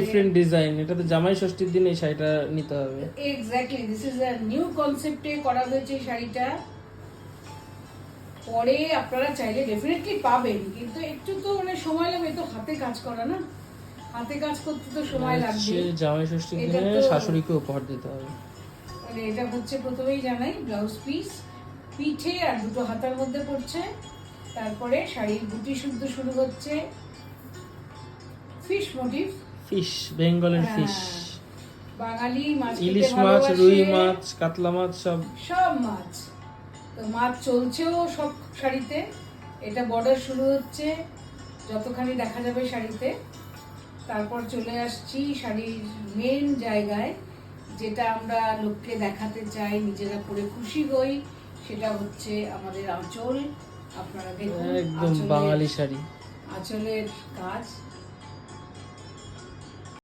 Different design, এটা তো জামাই ষষ্ঠীর দিন এই শাড়িটা নিতে হবে। Exactly, this is a new কনসেপ্টে করা হয়েছে এই শাড়িটা। পরে আপনারা চাইলে ডেফিনেটলি পাবেন, কিন্তু একটু তো মানে সময় লাগবে, তো হাতে কাজ করা না, হাতে কাজ করতে তো সময় লাগবে। জামাই ষষ্ঠীর এটা দিনে তো শাশুড়িকে উপহার দিতে হবে। মানে এটা হচ্ছে প্রথমেই জানাই ব্লাউজ পিস, পিঠে আর দুটো হাতার মধ্যে পড়ছে। তারপরে শাড়ির বুটি শুদ্ধ শুরু হচ্ছে ফিশ মোটিভ। ফিশ, বেঙ্গলের ফিশ, বাঙালি মাছ খেতে ইলিশ মাছ, ভালোবাসে, রুই মাছ, কাতলা মাছ, সব সব মাছ। তো মাছ চলছেও সব শাড়িতে। এটা বর্ডার শুরু হচ্ছে যতখানি দেখা যাবে শাড়িতে। তারপর চলে আসছি শাড়ির মেন জায়গায়, যেটা আমরা লোককে দেখাতে চাই, নিজেরা পরে খুশি হই, সেটা হচ্ছে আমাদের আঁচল। আপনারা দেখুন একদম বাঙালি শাড়ি। আঁচলের কাজ